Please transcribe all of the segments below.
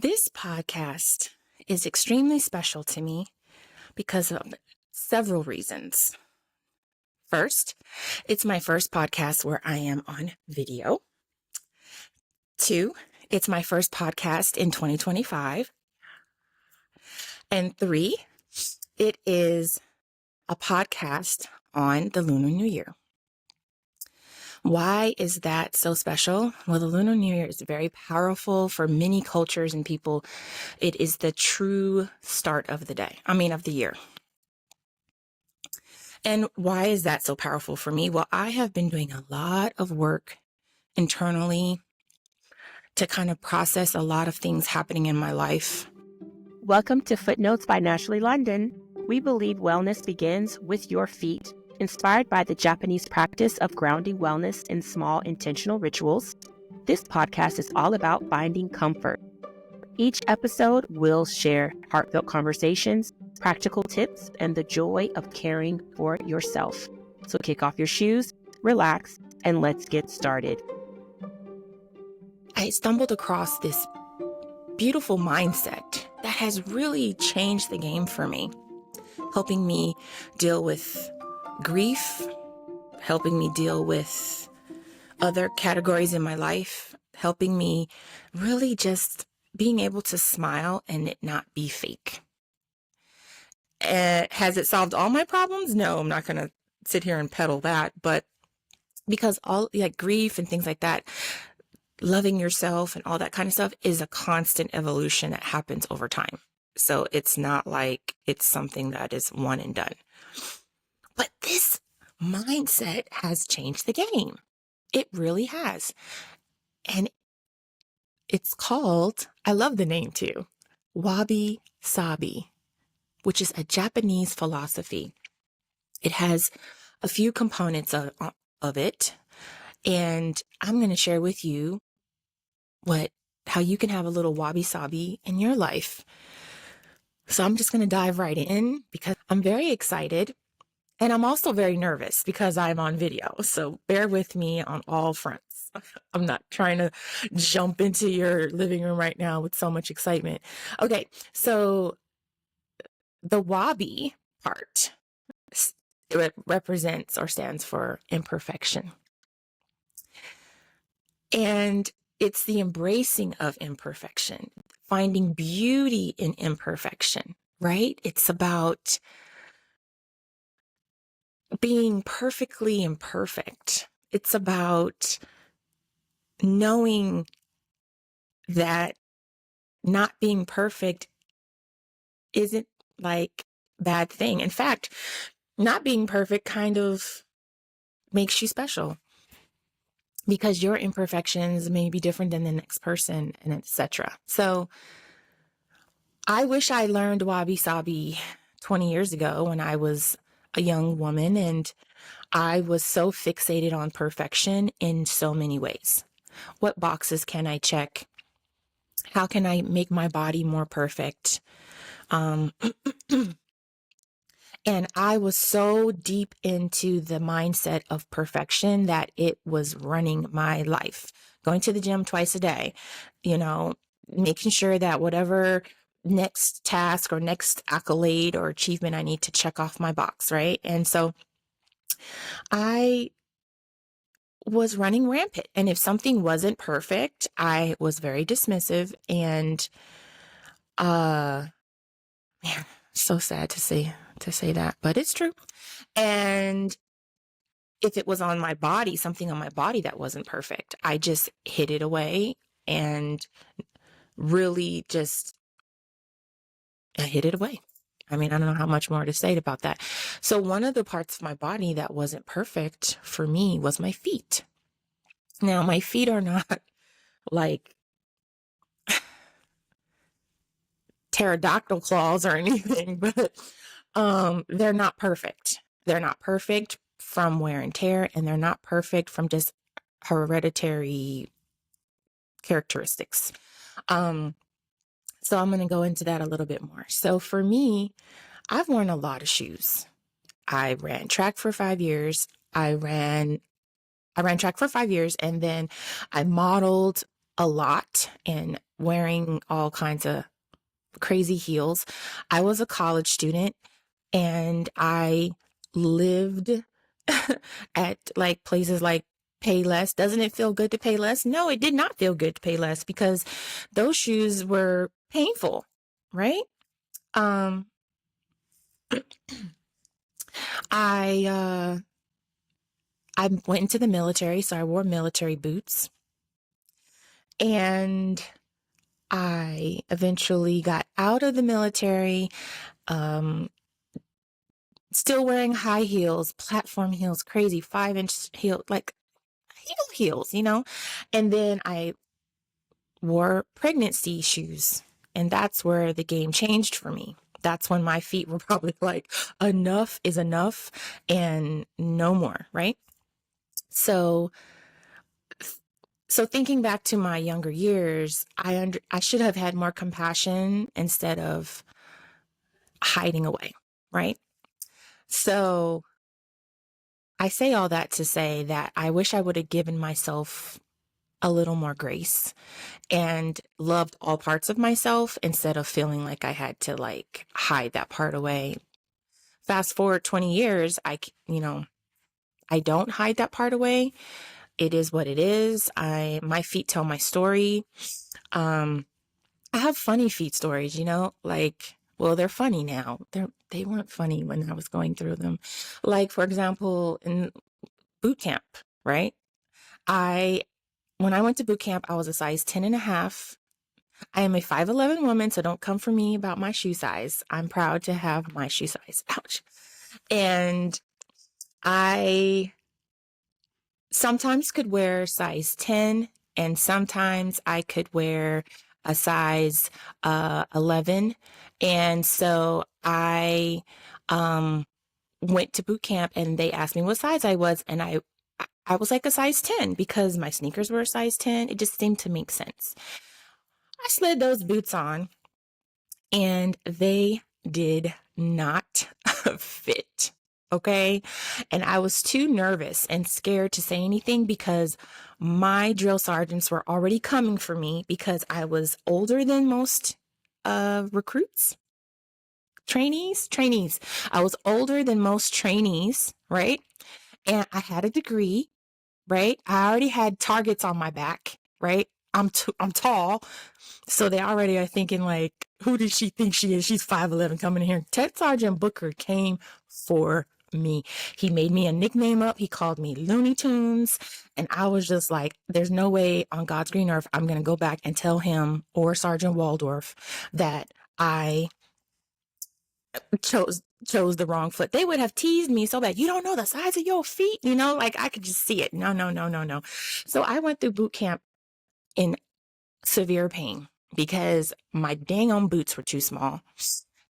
This podcast is extremely special to me because of several reasons. First, it's my first podcast where I am on video. Two, it's my first podcast in 2025. And three, it is a podcast on the Lunar New Year. Why is that so special? Well, the Lunar New Year is very powerful for many cultures and people. It is the true start of the year. And why is that so powerful for me? Well, I have been doing a lot of work internally to kind of process a lot of things happening in my life. Welcome to Footnotes by Naturally London. We believe wellness begins with your feet. Inspired by the Japanese practice of grounding wellness in small intentional rituals, this podcast is all about finding comfort. Each episode will share heartfelt conversations, practical tips, and the joy of caring for yourself. So kick off your shoes, relax, and let's get started. I stumbled across this beautiful mindset that has really changed the game for me, helping me deal with grief, helping me deal with other categories in my life, helping me really just being able to smile and it not be fake. Has it solved all my problems? No, I'm not going to sit here and peddle that, but because all grief and things like that, loving yourself and all that kind of stuff is a constant evolution that happens over time. So it's not like it's something that is one and done. But this mindset has changed the game. It really has. And it's called, I love the name too, Wabi Sabi, which is a Japanese philosophy. It has a few components of it. And I'm going to share with you how you can have a little Wabi Sabi in your life. So I'm just going to dive right in because I'm very excited. And I'm also very nervous because I'm on video. So bear with me on all fronts. I'm not trying to jump into your living room right now with so much excitement. Okay, so the Wabi part, it represents or stands for imperfection. And it's the embracing of imperfection, finding beauty in imperfection, right? It's about being perfectly imperfect. It's about knowing that not being perfect isn't like bad thing. In fact, not being perfect kind of makes you special because your imperfections may be different than the next person and etc. So I wish I learned Wabi Sabi 20 years ago when I was a young woman and I was so fixated on perfection in so many ways. What boxes can I check? How can I make my body more perfect? And I was so deep into the mindset of perfection that it was running my life. Going to the gym twice a day, making sure that whatever next task or next accolade or achievement I need to check off my box, right? And so I was running rampant. And if something wasn't perfect, I was very dismissive and, man, so sad to say that, but it's true. And if it was on my body, something on my body that wasn't perfect, I just hid it away and really I hid it away. I mean, I don't know how much more to say about that. So one of the parts of my body that wasn't perfect for me was my feet. Now, my feet are not like pterodactyl claws or anything, but they're not perfect. They're not perfect from wear and tear, and they're not perfect from just hereditary characteristics. So I'm going to go into that a little bit more. So for me, I've worn a lot of shoes. I ran track for 5 years. I ran track for 5 years, and then I modeled a lot and wearing all kinds of crazy heels. I was a college student and I lived at like places like Pay Less. Doesn't it feel good to pay less? No, it did not feel good to pay less because those shoes were painful, right? Um, I I went into the military, so I wore military boots. And I eventually got out of the military, um, still wearing high heels, platform heels, crazy 5-inch heel, like heels, And then I wore pregnancy shoes. And that's where the game changed for me. That's when my feet were probably like, enough is enough and no more, right? So thinking back to my younger years, I should have had more compassion instead of hiding away, right? So I say all that to say that I wish I would have given myself a little more grace and loved all parts of myself instead of feeling like I had to like hide that part away. Fast forward 20 years, I don't hide that part away. It is what it is. My feet tell my story. I have funny feet stories, well, they're funny now. They weren't funny when I was going through them. Like, for example, in boot camp, right? When I went to boot camp, I was a size 10 and a half. I am a 5'11" woman, so don't come for me about my shoe size. I'm proud to have my shoe size. Ouch. And I sometimes could wear size 10 and sometimes I could wear a size 11. And so I went to boot camp and they asked me what size I was. And I was like a size 10 because my sneakers were a size 10. It just seemed to make sense. I slid those boots on and they did not fit. Okay. And I was too nervous and scared to say anything because my drill sergeants were already coming for me because I was older than most recruits, trainees. I was older than most trainees, right? And I had a degree, right? I already had targets on my back, right? I'm tall. So they already are thinking like, who does she think she is? She's 5'11" coming in here. Ted Sergeant Booker came for me. He made me a nickname up. He called me Looney Tunes. And I was just like, there's no way on God's green earth I'm going to go back and tell him or Sergeant Waldorf that I chose the wrong foot. They would have teased me so bad. You don't know the size of your feet, like I could just see it. No. So I went through boot camp in severe pain because my dang on boots were too small.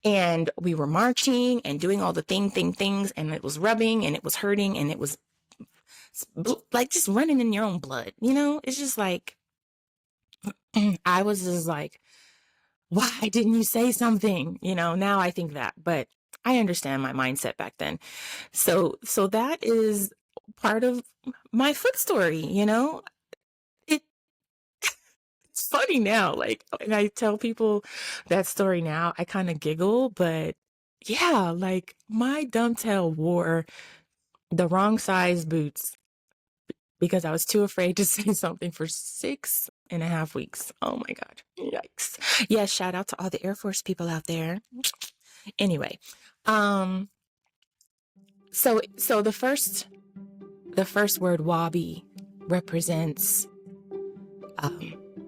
And we were marching and doing all the things, and it was rubbing and it was hurting and it was like just running in your own blood, It's just like, I was just like, why didn't you say something? Now I think that, but I understand my mindset back then. So that is part of my foot story, It it's funny now. Like when I tell people that story now, I kind of giggle, but yeah, like my dumb tail wore the wrong size boots because I was too afraid to say something for 6.5 weeks. Oh my God. Yikes. Yeah, shout out to all the Air Force people out there. Anyway, so the first word wabi represents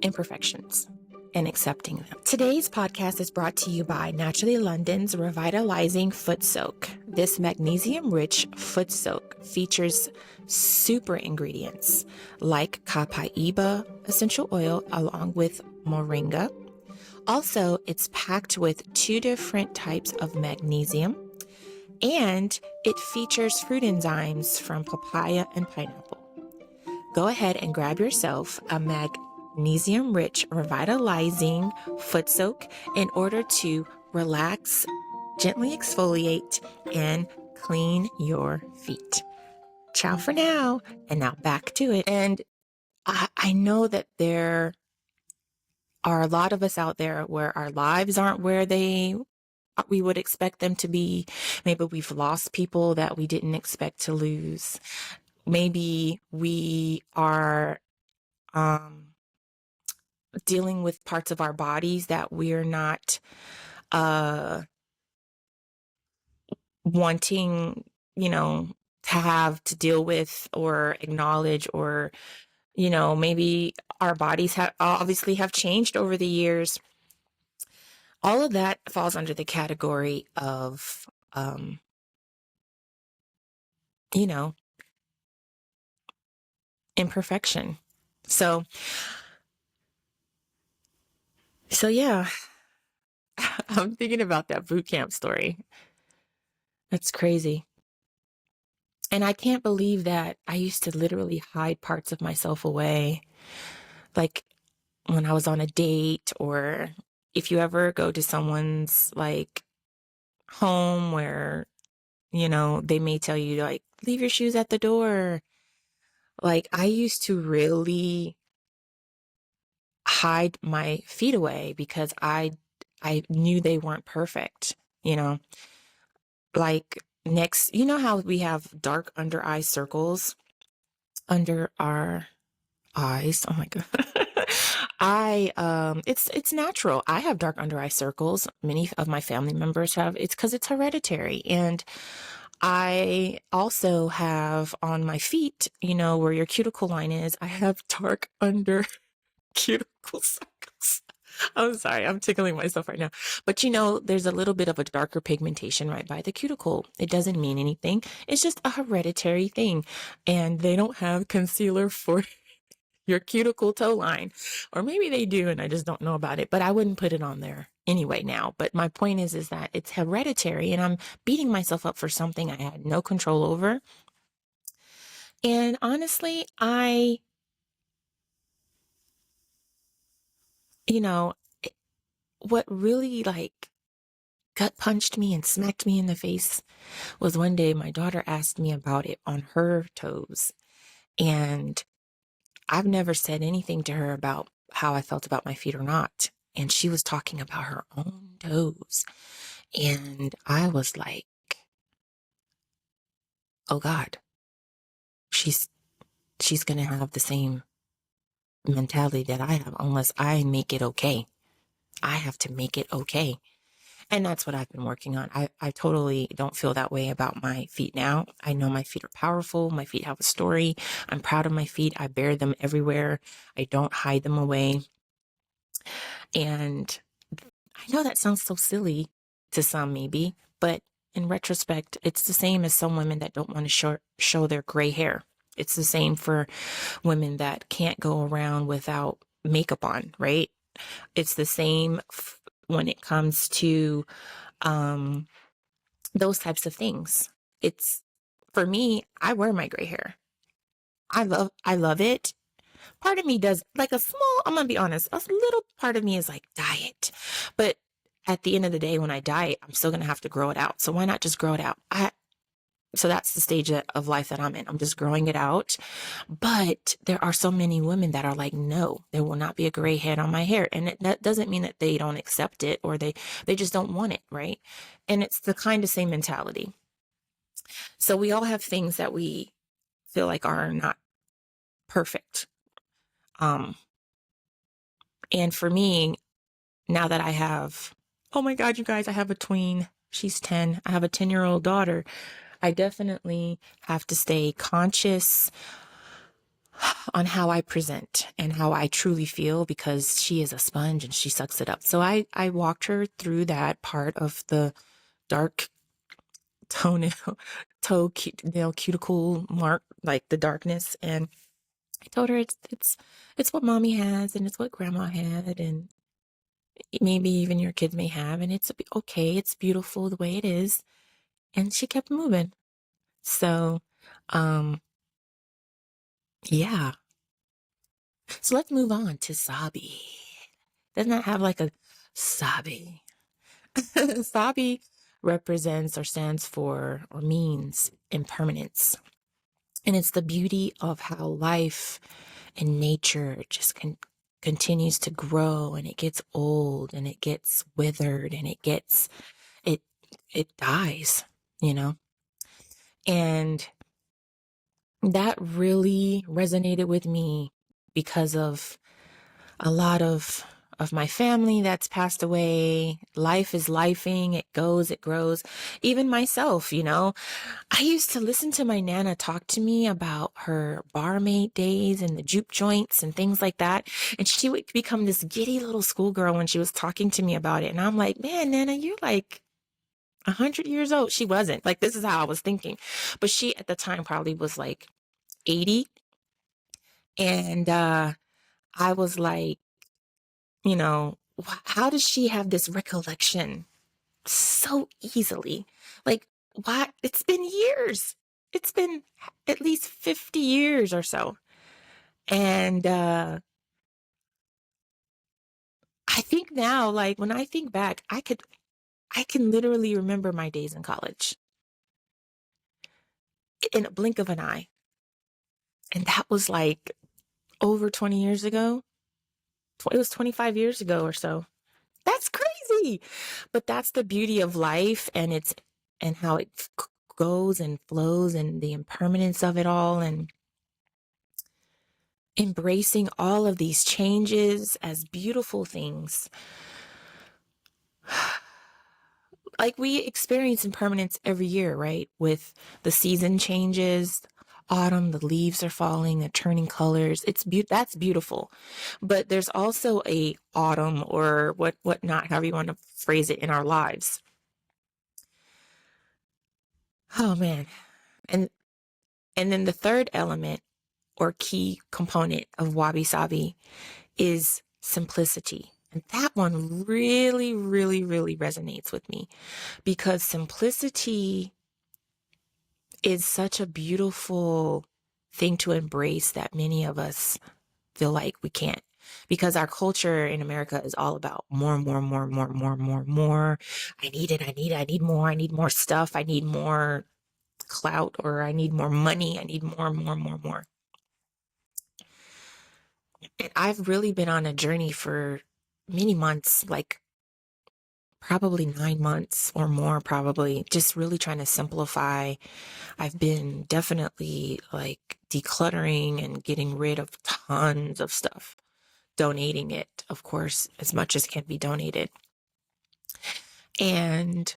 imperfections and accepting them. Today's podcast is brought to you by Naturally London's Revitalizing Foot Soak. This magnesium-rich foot soak features super ingredients like copaiba essential oil along with moringa. Also, it's packed with 2 different types of magnesium, and it features fruit enzymes from papaya and pineapple. Go ahead and grab yourself a magnesium-rich revitalizing foot soak in order to relax, gently exfoliate, and clean your feet. Ciao for now, and now back to it. And I know that there are a lot of us out there where our lives aren't where we would expect them to be. Maybe we've lost people that we didn't expect to lose. Maybe we are dealing with parts of our bodies that we're not wanting, to have to deal with or acknowledge, or, maybe our bodies have obviously have changed over the years. All of that falls under the category of, you know, imperfection. So yeah, I'm thinking about that boot camp story. That's crazy. And I can't believe that I used to literally hide parts of myself away. Like when I was on a date, or if you ever go to someone's like home where, they may tell you like, leave your shoes at the door. Like I used to really hide my feet away because I knew they weren't perfect, like next, how we have dark under eye circles under our eyes. Oh my God. It's natural. I have dark under eye circles. Many of my family members have. It's because it's hereditary. And I also have on my feet, where your cuticle line is, I have dark under cuticle circles. I'm sorry, I'm tickling myself right now. But there's a little bit of a darker pigmentation right by the cuticle. It doesn't mean anything. It's just a hereditary thing. And they don't have concealer for your cuticle toe line. Or maybe they do and I just don't know about it. But I wouldn't put it on there anyway now. But my point is that it's hereditary and I'm beating myself up for something I had no control over. And honestly, what really like gut punched me and smacked me in the face was one day my daughter asked me about it on her toes. And I've never said anything to her about how I felt about my feet or not. And she was talking about her own toes. And I was like, oh God, she's going to have the same mentality that I have unless I make it okay. I have to make it okay. And that's what I've been working on. I totally don't feel that way about my feet now. I know my feet are powerful. My feet have a story. I'm proud of my feet. I bear them everywhere. I don't hide them away. And I know that sounds so silly to some maybe, but in retrospect, it's the same as some women that don't want to show their gray hair. It's the same for women that can't go around without makeup on, right? It's the same when it comes to those types of things. It's for me, I wear my gray hair. I love it. Part of me does like I'm gonna be honest, a little part of me is like diet. But at the end of the day, when I diet, I'm still gonna have to grow it out. So why not just grow it out? So that's the stage of life that I'm in. I'm just growing it out. But there are so many women that are like, no, there will not be a gray head on my hair. And that doesn't mean that they don't accept it or they just don't want it, right? And it's the kind of same mentality. So we all have things that we feel like are not perfect. And for me, now that I have, oh my God, you guys, I have a tween. She's 10. I have a 10-year-old daughter. I definitely have to stay conscious on how I present and how I truly feel because she is a sponge and she sucks it up. So I walked her through that part of the dark toenail cuticle mark, like the darkness. And I told her it's what mommy has and it's what grandma had and maybe even your kids may have, and it's okay. It's beautiful the way it is. And she kept moving. So, yeah. So let's move on to Sabi. Doesn't that have like a Sabi? Sabi represents or stands for or means impermanence. And it's the beauty of how life and nature just can continues to grow and it gets old and it gets withered and it it dies, you know. And that really resonated with me because of a lot of my family that's passed away. Life is lifing, it goes, it grows. Even myself, you know, I used to listen to my Nana talk to me about her barmaid days and the juke joints and things like that. And she would become this giddy little schoolgirl when she was talking to me about it. And I'm like, man, Nana, you're like 100 years old. She wasn't. Like, this is how I was thinking. But she at the time probably was like 80. And I was like, you know, how does she have this recollection so easily? Like, why? It's been years. It's been at least 50 years or so. And I think now, like when I think back, I can literally remember my days in college in a blink of an eye. And that was like over 20 years ago. It was 25 years ago or so. That's crazy. But that's the beauty of life, and how it goes and flows, and the impermanence of it all, and embracing all of these changes as beautiful things. Like we experience impermanence every year, right? With the season changes, autumn, the leaves are falling, they're turning colors. That's beautiful. But there's also a autumn or whatnot, however you want to phrase it, in our lives. Oh man. And and then the third element or key component of Wabi Sabi is simplicity. And that one really, really, really resonates with me because simplicity is such a beautiful thing to embrace that many of us feel like we can't. Because our culture in America is all about more, more, more, more, more, more, more. I need it. I need more stuff. I need more clout, or I need more money. I need more, more, more, more. And I've really been on a journey for many months, like probably 9 months or more, probably just really trying to simplify. I've been definitely like decluttering and getting rid of tons of stuff, donating it, of course, as much as can be donated. And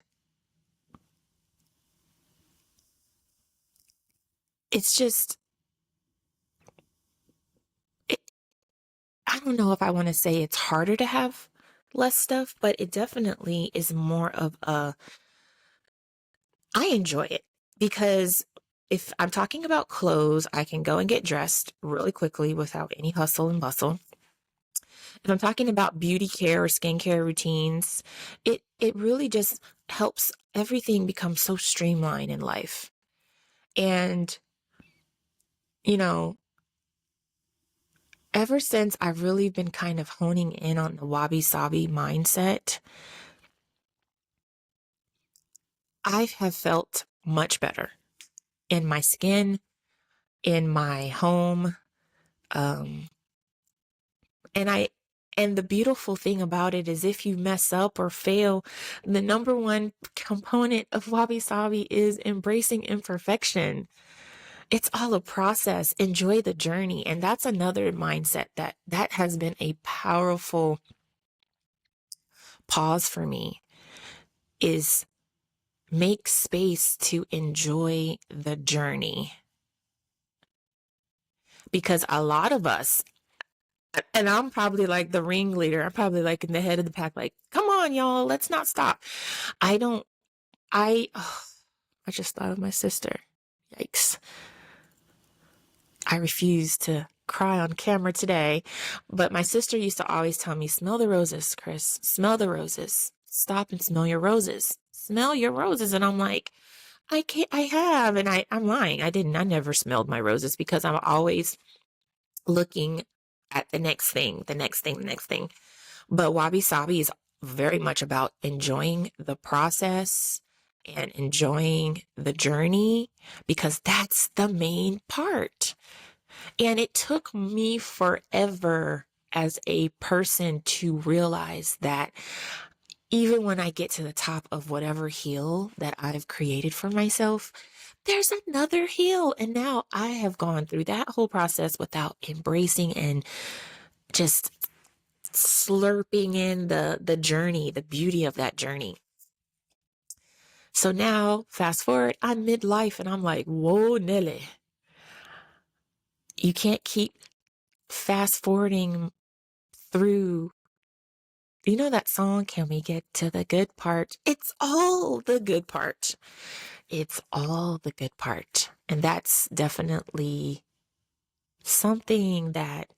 it's just, it, I don't know if I want to say it's harder to have less stuff, but it definitely is more of I enjoy it because if I'm talking about clothes, I can go and get dressed really quickly without any hustle and bustle. If I'm talking about beauty care or skincare routines, it really just helps everything become so streamlined in life. And, you know, ever since I've really been kind of honing in on the Wabi Sabi mindset, I have felt much better in my skin, in my home. Um, and the beautiful thing about it is if you mess up or fail, the number one component of Wabi Sabi is embracing imperfection. It's all a process. Enjoy the journey. And that's another mindset that has been a powerful pause for me, is make space to enjoy the journey. Because a lot of us, and I'm probably like the ringleader, I'm probably like in the head of the pack, like, come on, y'all, let's not stop. I don't, oh, I just thought of my sister. Yikes. I refuse to cry on camera today, but my sister used to always tell me, smell the roses, Chris, smell the roses. Stop and smell your roses. Smell your roses. And I'm like, I can't, I have, and I'm lying. I never smelled my roses because I'm always looking at the next thing, the next thing, the next thing. But Wabi Sabi is very much about enjoying the process and enjoying the journey, because that's the main part. And it took me forever as a person to realize that even when I get to the top of whatever hill that I've created for myself, there's another hill. And now I have gone through that whole process without embracing and just slurping in the journey, the beauty of that journey. So now, fast forward, I'm midlife and I'm like, whoa, Nelly, you can't keep fast forwarding through. You know that song, Can We Get to the Good Part? It's all the good part. It's all the good part. And that's definitely something that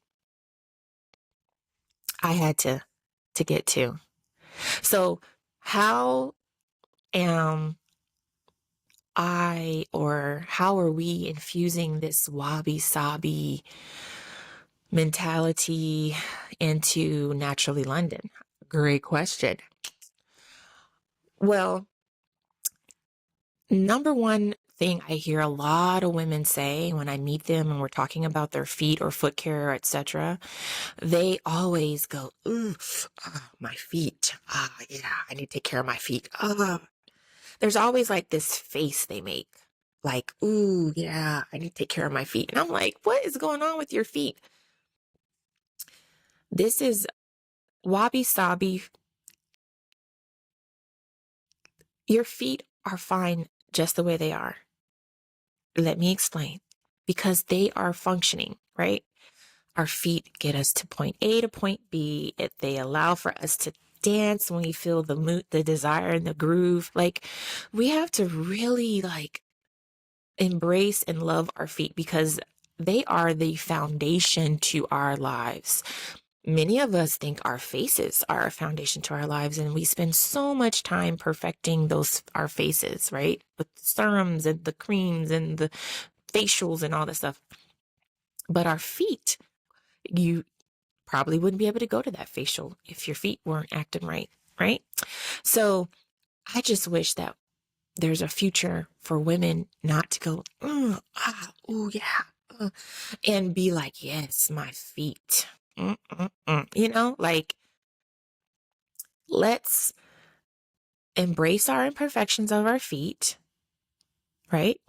I had to get to. So how am how are we infusing this Wabi Sabi mentality into Naturally London? Great question. Well, number one thing I hear a lot of women say when I meet them and we're talking about their feet or foot care, etc., they always go, ooh, my feet. Yeah, I need to take care of my feet. There's always like this face they make. Like, ooh, yeah, I need to take care of my feet. And I'm like, what is going on with your feet? This is Wabi Sabi. Your feet are fine just the way they are. Let me explain. Because they are functioning, right? Our feet get us to point A to point B. They allow for us to dance when we feel the mood, the desire, and the groove. Like, we have to really embrace and love our feet because they are the foundation to our lives. Many of us think our faces are a foundation to our lives, and we spend so much time perfecting our faces, right? With the serums and the creams and the facials and all that stuff. But our feet, you probably wouldn't be able to go to that facial if your feet weren't acting right, right? So I just wish that there's a future for women not to go, oh yeah, and be like, yes, my feet. You know, like, let's embrace our imperfections of our feet, right?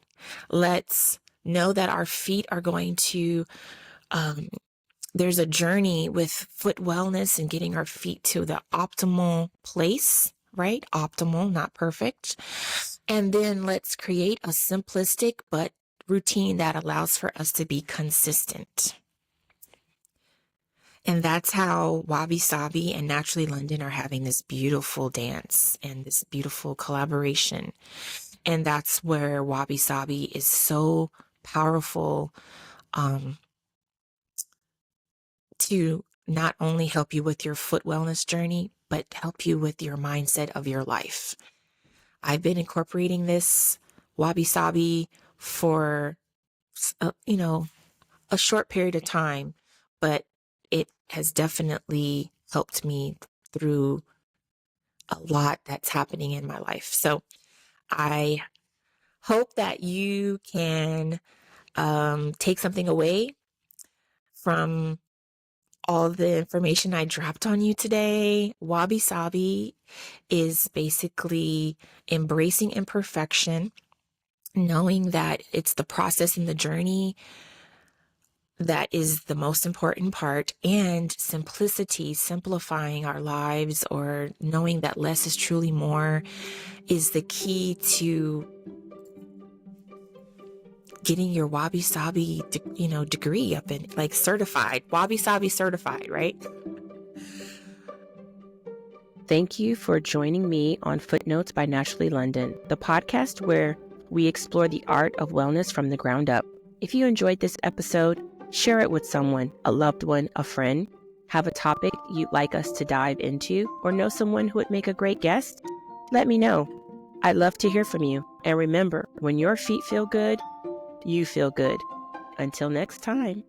Let's know that our feet are going to, there's a journey with foot wellness and getting our feet to the optimal place, right? Optimal, not perfect. And then let's create a simplistic but routine that allows for us to be consistent. And that's how Wabi Sabi and Naturally London are having this beautiful dance and this beautiful collaboration. And that's where Wabi Sabi is so powerful to not only help you with your foot wellness journey, but help you with your mindset of your life. I've been incorporating this Wabi Sabi for, a short period of time, but it has definitely helped me through a lot that's happening in my life. So I hope that you can take something away from all the information I dropped on you today. Wabi Sabi is basically embracing imperfection, knowing that it's the process and the journey that is the most important part, and simplicity, simplifying our lives, or knowing that less is truly more, is the key to getting your Wabi Sabi, degree up in, like, certified, Wabi Sabi certified, right? Thank you for joining me on Footnotes by Naturally London, the podcast where we explore the art of wellness from the ground up. If you enjoyed this episode, share it with someone, a loved one, a friend. Have a topic you'd like us to dive into, or know someone who would make a great guest? Let me know. I'd love to hear from you. And remember, when your feet feel good, you feel good. Until next time.